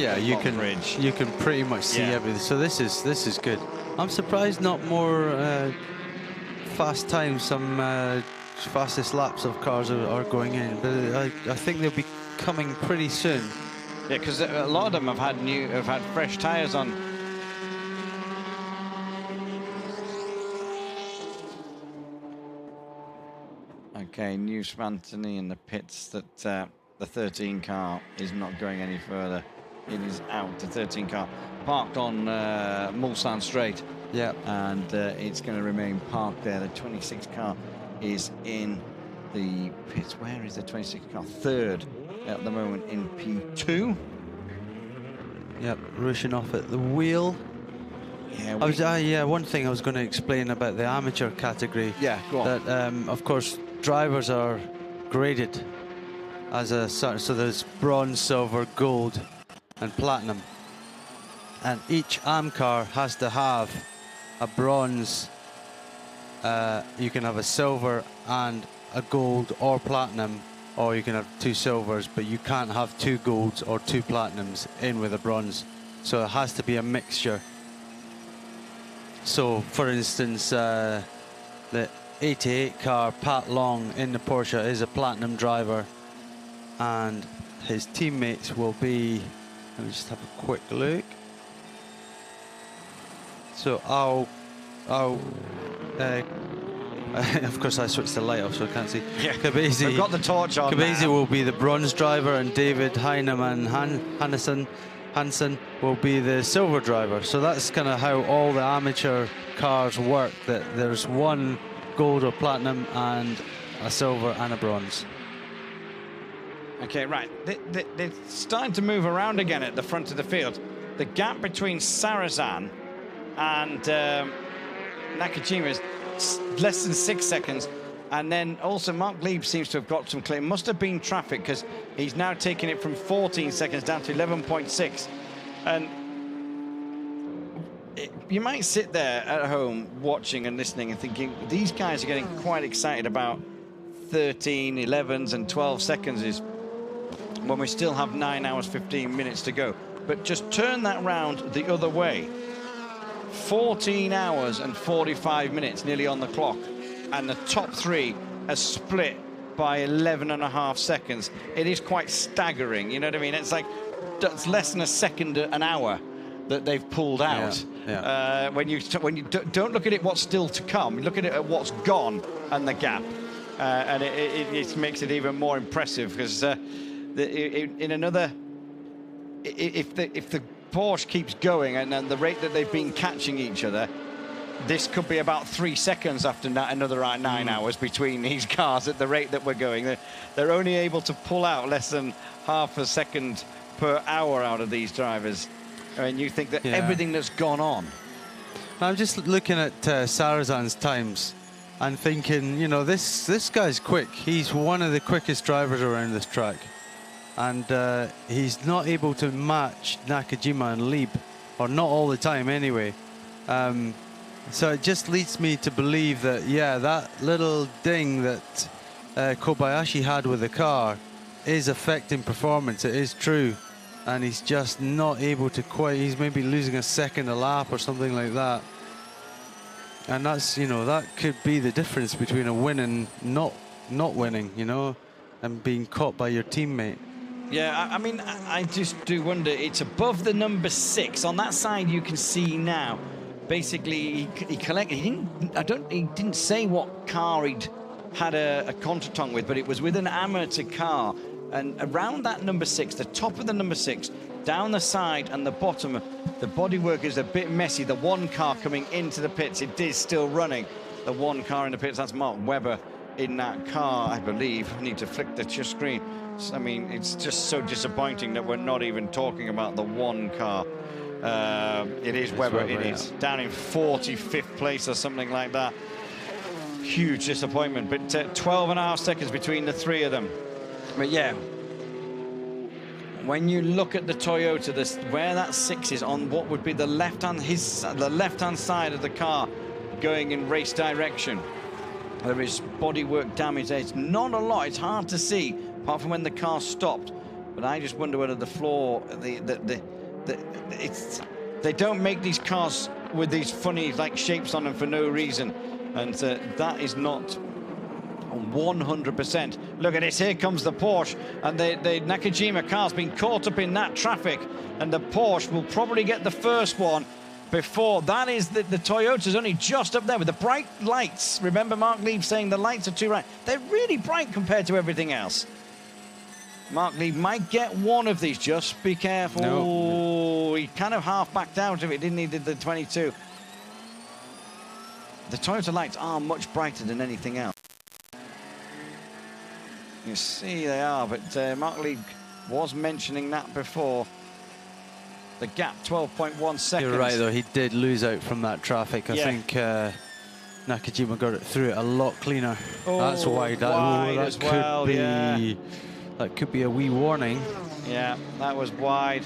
bridge. You can pretty much see everything. So this is good. I'm surprised not more fast times. Some fastest laps of cars are going in, but I think they'll be coming pretty soon. Yeah, because a lot of them have had fresh tyres on. Okay, news from Anthony in the pits that the 13 car is not going any further. It is out. The 13 car parked on Mulsanne Straight. Yeah. And it's going to remain parked there. The 26 car is in the pits. Where is the 26 car? Third at the moment in P2. Yep, rushing off at the wheel. Yeah, one thing I was going to explain about the amateur category. Yeah, go on. That, of course, drivers are graded as a certain, so there's bronze, silver, gold, and platinum. And each AM car has to have a bronze. You can have a silver and a gold or platinum, or you can have 2 silvers, but you can't have 2 golds or 2 platinums in with a bronze. So it has to be a mixture. So, for instance, the 88 car, Pat Long in the Porsche, is a platinum driver, and his teammates will be, let me just have a quick look. So of course I switched the light off so I can't see. Yeah, Kabezi, I've got the torch on. Kabezi will be the bronze driver, and David Heinemann Hansen will be the silver driver. So that's kind of how all the amateur cars work, that there's 1 gold or platinum and a silver and a bronze. Okay, right. They're starting to move around again at the front of the field. The gap between Sarthe and Nakajima is less than 6 seconds. And then also Mark Lieb seems to have got some clear. Must have been traffic, because he's now taking it from 14 seconds down to 11.6. And you might sit there at home watching and listening and thinking, these guys are getting quite excited about 13, 11s and 12 seconds is when we still have 9 hours, 15 minutes to go. But just turn that round the other way. 14 hours and 45 minutes nearly on the clock, and the top 3 are split by 11.5 seconds. It is quite staggering, you know what I mean? It's like, it's less than a second an hour that they've pulled out. Yeah. When you don't look at it what's still to come, look at it at what's gone and the gap, and it makes it even more impressive, because in another, if the Porsche keeps going and the rate that they've been catching each other, this could be about 3 seconds after another 9 hours between these cars at the rate that we're going. They're only able to pull out less than half a second per hour out of these drivers. I mean, you think that everything that's gone on. I'm just looking at Sarrazan's times and thinking, you know, this guy's quick. He's one of the quickest drivers around this track. And he's not able to match Nakajima and Lieb, or not all the time anyway. So it just leads me to believe that, yeah, that little ding that Kobayashi had with the car is affecting performance. It is true. And he's just not able to quite, he's maybe losing a second a lap or something like that. And that's, you know, that could be the difference between a win and not winning, you know, and being caught by your teammate. Yeah, I mean, I just do wonder. It's above the number 6 on that side. You can see now. Basically, he collected. He didn't say what car he'd had a contretemps with, but it was with an amateur car. And around that number 6, the top of the number 6, down the side and the bottom, the bodywork is a bit messy. The 1 car coming into the pits, it is still running. The 1 car in the pits, that's Mark Webber in that car, I believe. I need to flick the screen. I mean, it's just so disappointing that we're not even talking about the 1 car. It is Webber, it is. Down in 45th place or something like that. Huge disappointment, but 12.5 seconds between the 3 of them. But yeah, when you look at the Toyota, where that 6 is on what would be the left-hand side of the car going in race direction, there is bodywork damage there. It's not a lot, it's hard to see, apart from when the car stopped. But I just wonder whether the floor, they don't make these cars with these funny like shapes on them for no reason, and that is not 100%. Look at this, here comes the Porsche, and the Nakajima car's been caught up in that traffic, and the Porsche will probably get the first one. before. That is the Toyota's only just up there with the bright lights. Remember Mark Lieb saying the lights are too bright. They're really bright compared to everything else. Mark Lieb might get one of these. Just be careful. No. He kind of half backed out of it, didn't he? Did the 22. The Toyota lights are much brighter than anything else. You see they are, but Mark Lieb was mentioning that before. The gap, 12.1 seconds. You're right, though. He did lose out from that traffic. I think Nakajima got it through it a lot cleaner. Oh, that's wide. Wide that as could well, be, that could be a wee warning. Yeah, that was wide.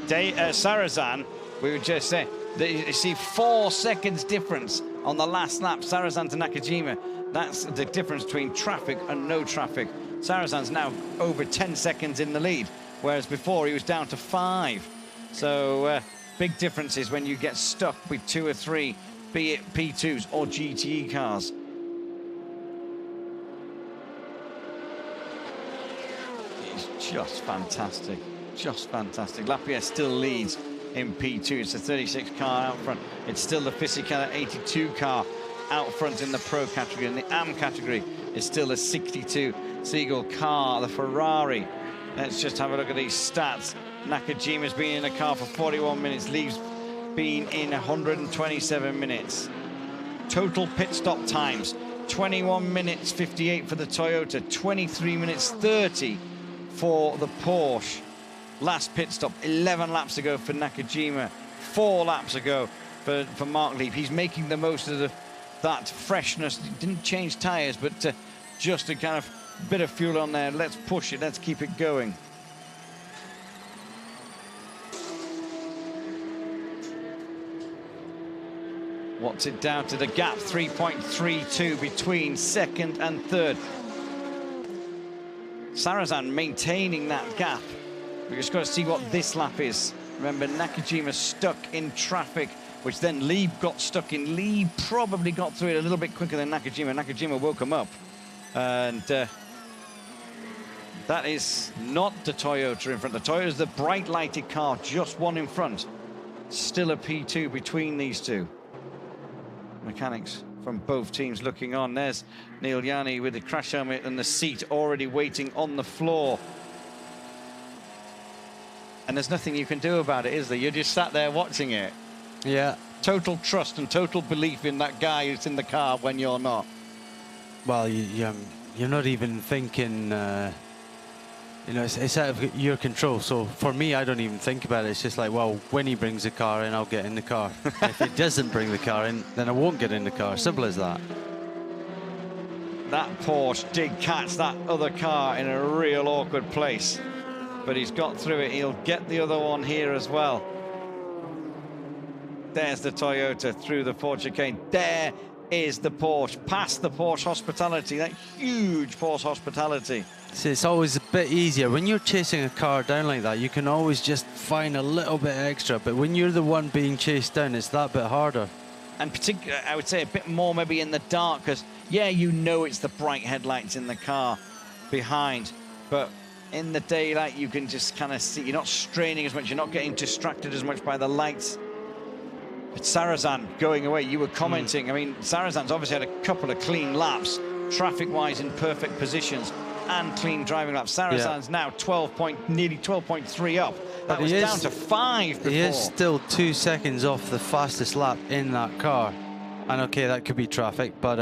Sarrazin, we were just saying, you see 4 seconds difference on the last lap, Sarrazin to Nakajima. That's the difference between traffic and no traffic. Sarrazin's now over 10 seconds in the lead, whereas before he was down to 5. So big differences when you get stuck with 2 or 3, be it P2s or GTE cars. It's just fantastic, just fantastic. Lapierre still leads in P2. It's a 36 car out front. It's still the Fisichella 82 car out front in the Pro category. In the AM category, it's still a 62 Seagull car, the Ferrari. Let's just have a look at these stats. Nakajima's been in the car for 41 minutes. Lieb's been in 127 minutes. Total pit stop times, 21 minutes 58 for the Toyota, 23 minutes 30 for the Porsche. Last pit stop, 11 laps ago for Nakajima, 4 laps ago for Mark Lieb. He's making the most of that freshness. He didn't change tyres, but just a kind of bit of fuel on there. Let's push it, let's keep it going. What's it down to? The gap, 3.32 between second and third. Sarrazin maintaining that gap. We've just got to see what this lap is. Remember, Nakajima stuck in traffic, which then Lieb got stuck in. Lieb probably got through it a little bit quicker than Nakajima. Nakajima woke him up. And that is not the Toyota in front. The Toyota is the bright lighted car, just one in front. Still a P2 between these two. Mechanics from both teams looking on. There's Neil Yanni with the crash helmet and the seat already waiting on the floor. And there's nothing you can do about it, is there? You're just sat there watching it. Yeah. Total trust and total belief in that guy who's in the car when you're not. Well, you're not even thinking, you know, it's out of your control. So for me, I don't even think about it. It's just like, well, when he brings the car in, I'll get in the car. If he doesn't bring the car in, then I won't get in the car. Simple as that. That Porsche did catch that other car in a real awkward place, but he's got through it. He'll get the other one here as well. There's the Toyota through the Porsche chicane. There is the Porsche, past the Porsche hospitality, that huge Porsche hospitality. See, it's always a bit easier. When you're chasing a car down like that, you can always just find a little bit extra, but when you're the one being chased down, it's that bit harder. And particularly, I would say a bit more maybe in the dark, because, yeah, you know it's the bright headlights in the car behind, but in the daylight, you can just kind of see, you're not straining as much, you're not getting distracted as much by the lights. But Sarrazin going away, you were commenting, I mean, Sarrazin's obviously had a couple of clean laps, traffic-wise in perfect positions, and clean driving laps. Sarrazin's now nearly 12.3 up. That was down to 5 before. He is still 2 seconds off the fastest lap in that car. And okay, that could be traffic, but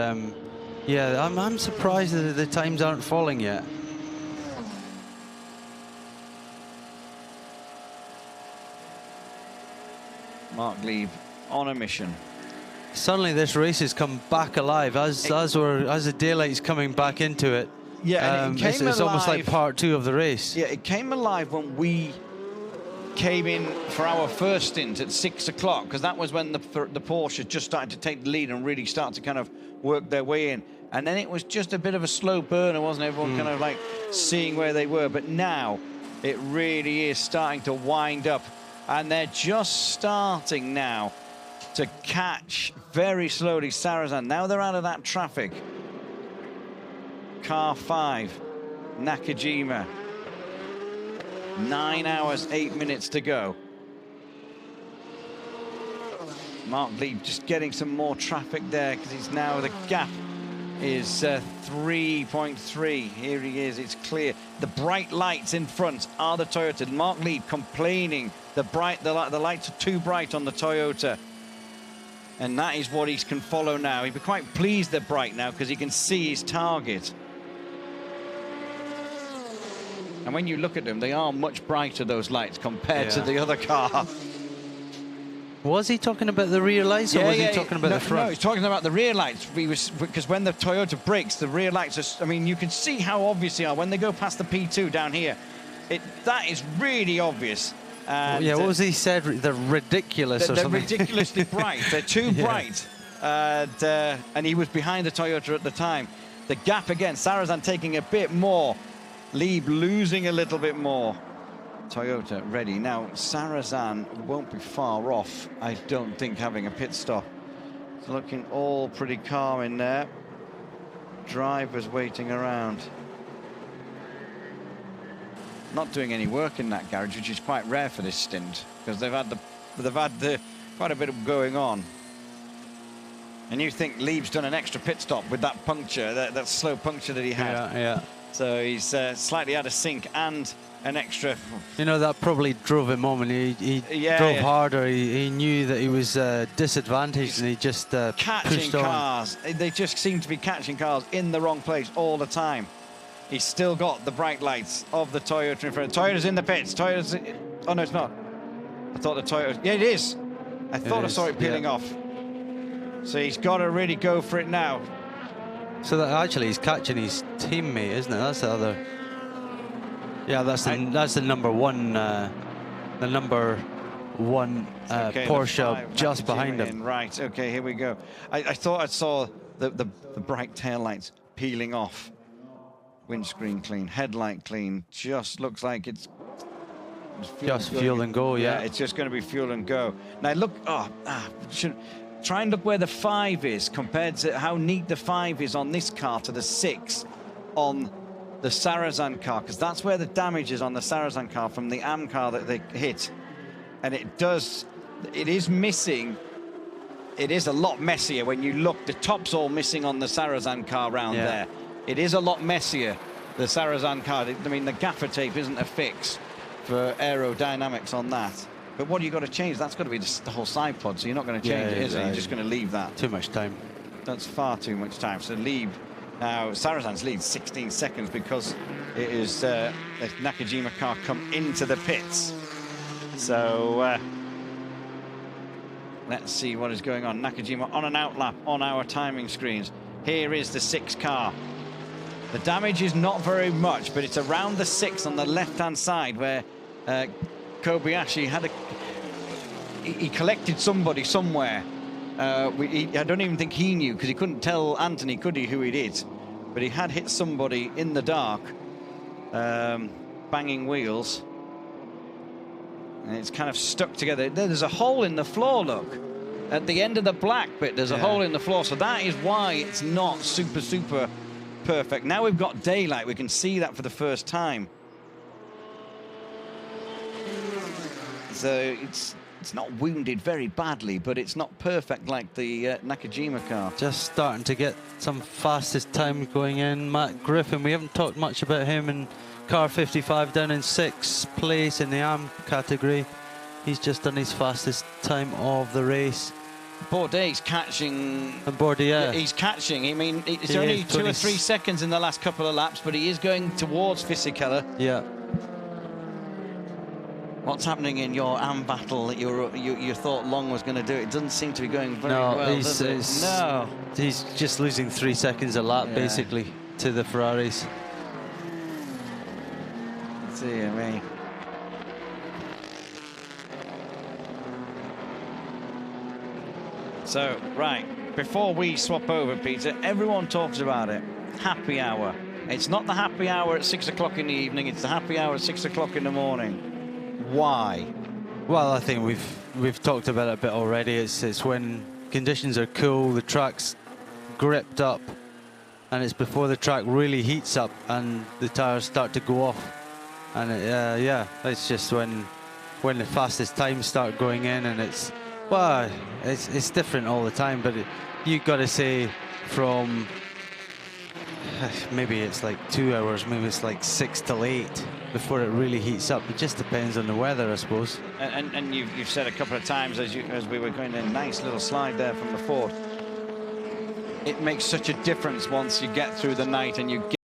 yeah, I'm surprised that the times aren't falling yet. Mark Lieb on a mission. Suddenly this race has come back alive as the daylight's coming back into it. Yeah, and it came it's almost like part 2 of the race. Yeah, it came alive when we came in for our first stint at 6 o'clock, because that was when the Porsche just started to take the lead and really start to kind of work their way in. And then it was just a bit of a slow burner, wasn't it? Everyone kind of like seeing where they were. But now it really is starting to wind up, and they're just starting now to catch very slowly Sarrazin. Now they're out of that traffic. Car 5, Nakajima. 9 hours, 8 minutes to go. Mark Lieb just getting some more traffic there because he's now, the gap is 3.3. Here he is, it's clear. The bright lights in front are the Toyota. Mark Lieb complaining the lights are too bright on the Toyota. And that is what he can follow now. He'd be quite pleased they're bright now because he can see his target. And when you look at them, they are much brighter, those lights, compared to the other car. Was he talking about the rear lights, or was he talking about the front? No, he's talking about the rear lights. Because when the Toyota brakes, the rear lights are, I mean, you can see how obvious they are when they go past the P2 down here. That is really obvious. And, what was he said? They're ridiculous or they're something. ridiculously bright. They're too bright. And he was behind the Toyota at the time. The gap again, Sarrazin taking a bit more. Lieb losing a little bit more. Toyota ready. Now, Sarrazin won't be far off, I don't think, having a pit stop. It's looking all pretty calm in there. Drivers waiting around. Not doing any work in that garage, which is quite rare for this stint, because they've had quite a bit of going on. And you think Lieb's done an extra pit stop with that puncture, that slow puncture that he had. Yeah. So he's slightly out of sync and an extra. You know, that probably drove him on, and he drove harder. He knew that he was disadvantaged, and he just catching pushed on. cars. They just seem to be catching cars in the wrong place all the time. He's still got the bright lights of the Toyota in front. Toyota's in the pits. Toyota's. Oh no, it's not. I thought the Toyota. Yeah, it is. I thought I saw it peeling off. So he's got to really go for it now. So that actually he's catching his teammate, isn't it? That's the other. Yeah, that's the number one. The number one Porsche just behind him. Right. Okay. Here we go. I thought I saw the bright tail lights peeling off. Windscreen clean, headlight clean. Just looks like it's just fuel and go. Yeah, it's just going to be fuel and go. Now look. Try and look where the 5 is compared to how neat the 5 is on this car to the 6 on the Sarrazin car, because that's where the damage is on the Sarrazin car from the AM car that they hit. And it is missing. It is a lot messier when you look. The top's all missing on the Sarrazin car round there. It is a lot messier, the Sarrazin car. I mean, the gaffer tape isn't a fix for aerodynamics on that. But what do you got to change? That's got to be the whole side pod, so you're not going to change it, is it? You're just going to leave that. Too much time. That's far too much time. So Lieb, now Sarrazin's lead 16 seconds because it is the Nakajima car come into the pits. So let's see what is going on. Nakajima on an outlap on our timing screens. Here is the 6 car. The damage is not very much, but it's around the 6 on the left-hand side where Kobayashi had he collected somebody somewhere. I don't even think he knew, because he couldn't tell Anthony, could he, who he'd hit? But he had hit somebody in the dark, banging wheels. And it's kind of stuck together. There's a hole in the floor, look. At the end of the black bit, there's a hole in the floor. So that is why it's not super perfect. Now we've got daylight. We can see that for the first time. So it's not wounded very badly, but it's not perfect like the Nakajima car. Just starting to get some fastest time going in. Matt Griffin, we haven't talked much about him in car 55, down in 6th place in the AM category. He's just done his fastest time of the race. Bourdais catching. And Bourdais, he's catching. I mean, it's only 2 or 3 seconds in the last couple of laps, but he is going towards Fisichella. Yeah. What's happening in your AM battle that you thought Long was going to do? It doesn't seem to be going very well, does it? No. He's just losing 3 seconds a lap, basically, to the Ferraris. Dear me. So, right, before we swap over, Peter, everyone talks about it. Happy hour. It's not the happy hour at 6 o'clock in the evening, it's the happy hour at 6 o'clock in the morning. Why? Well, I think we've talked about it a bit already. It's when conditions are cool, the track's gripped up, and it's before the track really heats up and the tires start to go off. And it's just when the fastest times start going in, and it's Well, it's different all the time, but you've got to say from maybe it's like 2 hours, maybe it's like 6 till 8 before it really heats up. It just depends on the weather, I suppose. And you've said a couple of times as we were going in, a nice little slide there from the fort. It makes such a difference once you get through the night and you get